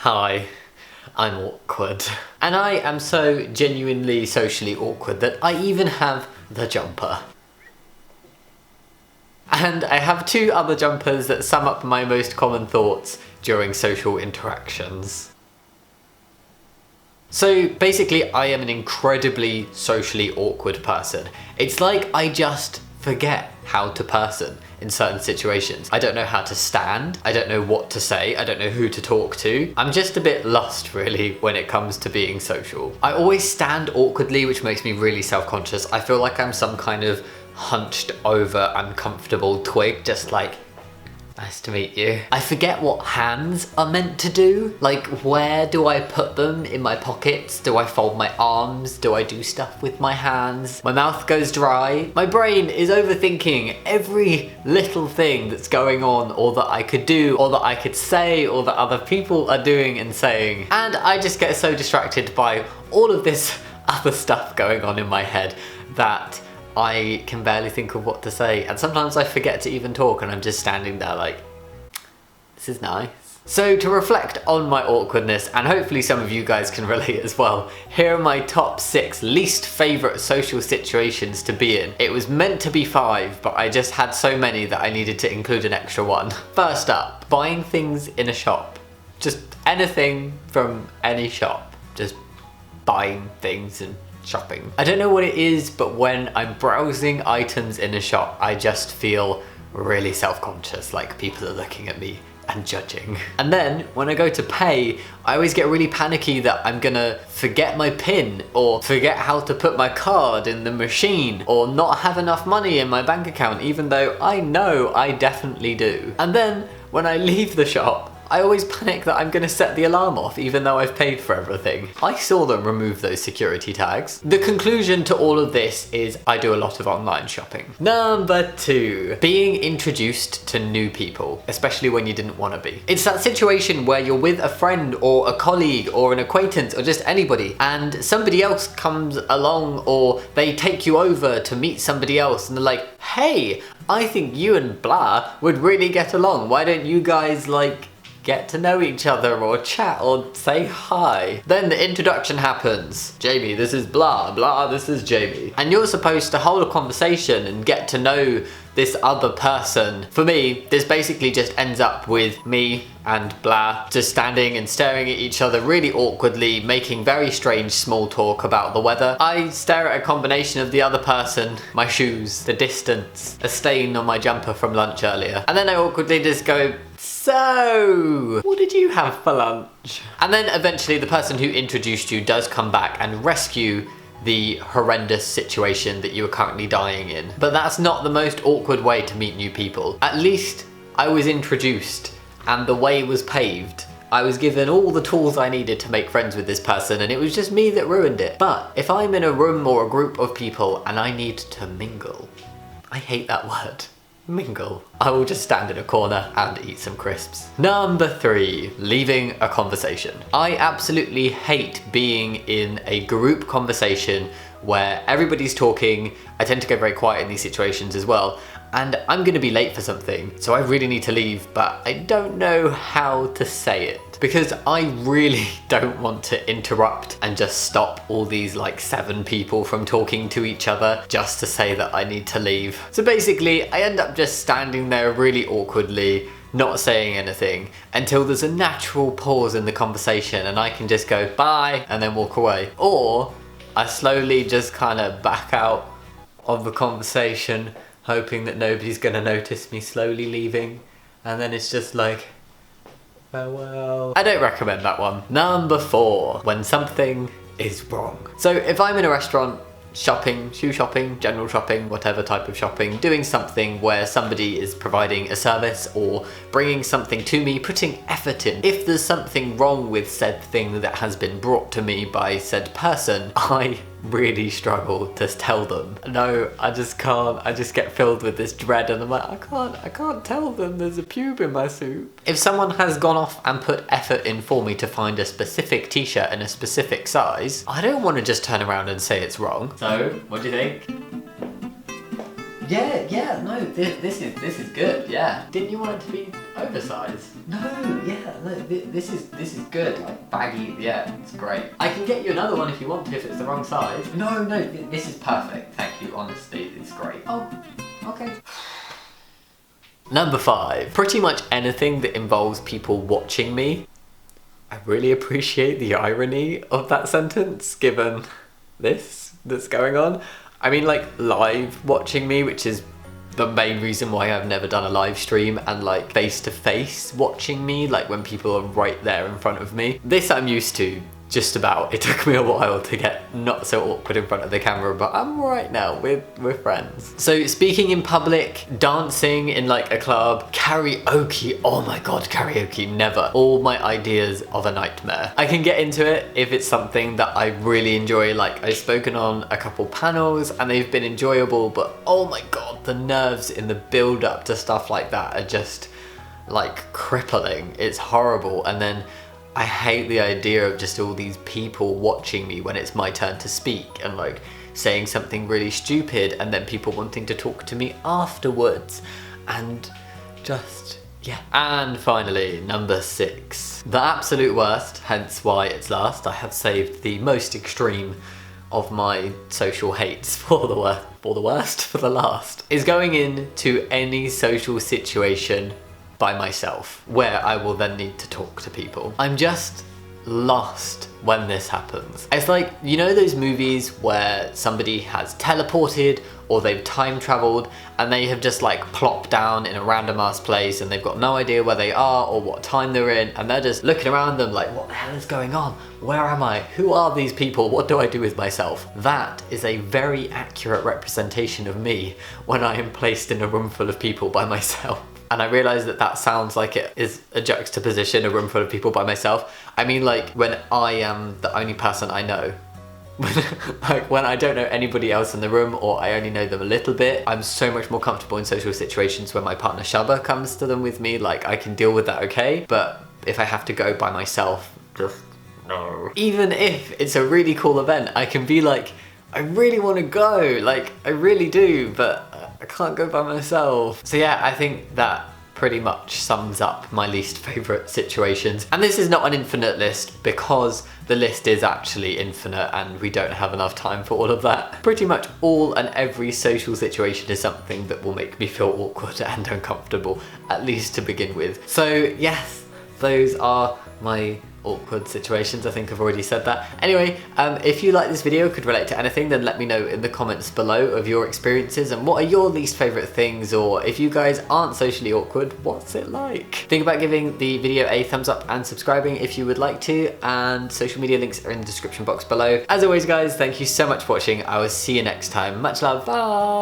Hi, I'm awkward. And I am so genuinely socially awkward that I even have the jumper. And I have two other jumpers that sum up my most common thoughts during social interactions. So basically, I am an incredibly socially awkward person. It's like I just forget how to person in certain situations. I don't know how to stand, I don't know what to say, I don't know who to talk to. I'm just a bit lost really when it comes to being social. I always stand awkwardly, which makes me really self-conscious. I feel like I'm some kind of hunched over uncomfortable twig, just like, nice to meet you. I forget what hands are meant to do. Like, where do I put them in my pockets? Do I fold my arms? Do I do stuff with my hands? My mouth goes dry. My brain is overthinking every little thing that's going on, or that I could do, or that I could say, or that other people are doing and saying. And I just get so distracted by all of this other stuff going on in my head that I can barely think of what to say, and sometimes I forget to even talk and I'm just standing there like, this is nice. So to reflect on my awkwardness, and hopefully some of you guys can relate as well, here are my top 6 least favourite social situations to be in. It was meant to be 5, but I just had so many that I needed to include an extra one. First up, buying things in a shop. Just anything from any shop. Just buying things and shopping. I don't know what it is, but when I'm browsing items in a shop, I just feel really self-conscious, like people are looking at me and judging. And then when I go to pay, I always get really panicky that I'm gonna forget my PIN, or forget how to put my card in the machine, or not have enough money in my bank account, even though I know I definitely do. And then when I leave the shop, I always panic that I'm gonna set the alarm off even though I've paid for everything. I saw them remove those security tags. The conclusion to all of this is I do a lot of online shopping. Number 2, being introduced to new people, especially when you didn't want to be. It's that situation where you're with a friend or a colleague or an acquaintance or just anybody, and somebody else comes along, or they take you over to meet somebody else and they're like, hey, I think you and blah would really get along. Why don't you guys like get to know each other or chat or say hi? Then the introduction happens. Jamie, this is blah, blah, this is Jamie. And you're supposed to hold a conversation and get to know this other person. For me, this basically just ends up with me and blah just standing and staring at each other really awkwardly, making very strange small talk about the weather. I stare at a combination of the other person, my shoes, the distance, a stain on my jumper from lunch earlier, and then I awkwardly just go, so, what did you have for lunch? And then eventually the person who introduced you does come back and rescue the horrendous situation that you are currently dying in. But that's not the most awkward way to meet new people. At least I was introduced and the way was paved. I was given all the tools I needed to make friends with this person, and it was just me that ruined it. But if I'm in a room or a group of people and I need to mingle, I hate that word. Mingle. I will just stand in a corner and eat some crisps. Number 3, leaving a conversation. I absolutely hate being in a group conversation where everybody's talking. I tend to go very quiet in these situations as well, and I'm gonna be late for something, so I really need to leave, but I don't know how to say it, because I really don't want to interrupt and just stop all these like 7 people from talking to each other just to say that I need to leave. So basically, I end up just standing there really awkwardly, not saying anything, until there's a natural pause in the conversation and I can just go bye and then walk away. Or I slowly just kind of back out of the conversation, hoping that nobody's gonna notice me slowly leaving, and then it's just like, farewell. I don't recommend that one. Number 4, when something is wrong. So if I'm in a restaurant, shopping, shoe shopping, general shopping, whatever type of shopping, doing something where somebody is providing a service or bringing something to me, putting effort in. If there's something wrong with said thing that has been brought to me by said person, I really struggle to tell them. No, I just can't. I just get filled with this dread and I'm like, I can't tell them there's a pube in my soup. If someone has gone off and put effort in for me to find a specific t-shirt in a specific size, I don't want to just turn around and say it's wrong. So, what do you think? Yeah, no, this is good, yeah. Didn't you want it to be Oversized? No, yeah, no, this is good. Like baggy, yeah, it's great. I can get you another one if you want to, if it's the wrong size. No, this is perfect. Thank you, honestly, it's great. Oh, okay. Number 5. Pretty much anything that involves people watching me. I really appreciate the irony of that sentence, given this that's going on. I mean, like, live watching me, which is the main reason why I've never done a live stream, and like face-to-face watching me, like when people are right there in front of me. This I'm used to, just about. It took me a while to get not so awkward in front of the camera, but I'm right now, we're friends. So speaking in public, dancing in like a club, karaoke, oh my god, karaoke, never. All my ideas of a nightmare. I can get into it if it's something that I really enjoy, like I've spoken on a couple panels and they've been enjoyable, but oh my god, the nerves in the build up to stuff like that are just like crippling. It's horrible. And then I hate the idea of just all these people watching me when it's my turn to speak and like saying something really stupid and then people wanting to talk to me afterwards and just, yeah. And finally, number 6. The absolute worst, hence why it's last. I have saved the most extreme of my social hates for the last, is going into any social situation by myself, where I will then need to talk to people. I'm just lost when this happens. It's like, you know those movies where somebody has teleported or they've time traveled and they have just like plopped down in a random ass place and they've got no idea where they are or what time they're in, and they're just looking around them like, what the hell is going on? Where am I? Who are these people? What do I do with myself? That is a very accurate representation of me when I am placed in a room full of people by myself. And I realise that that sounds like it is a juxtaposition, a room full of people by myself. I mean, like, when I am the only person I know. Like, when I don't know anybody else in the room or I only know them a little bit, I'm so much more comfortable in social situations when my partner Shaba comes to them with me. Like, I can deal with that okay. But if I have to go by myself, just no. Even if it's a really cool event, I can be like, I really want to go. Like, I really do, but I can't go by myself. So yeah, I think that pretty much sums up my least favourite situations. And this is not an infinite list because the list is actually infinite and we don't have enough time for all of that. Pretty much all and every social situation is something that will make me feel awkward and uncomfortable, at least to begin with. So yes, those are my awkward situations. I think I've already said that. Anyway, if you like this video, could relate to anything, then let me know in the comments below of your experiences and what are your least favourite things, or if you guys aren't socially awkward, what's it like? Think about giving the video a thumbs up and subscribing if you would like to, and social media links are in the description box below. As always guys, thank you so much for watching. I will see you next time. Much love, bye!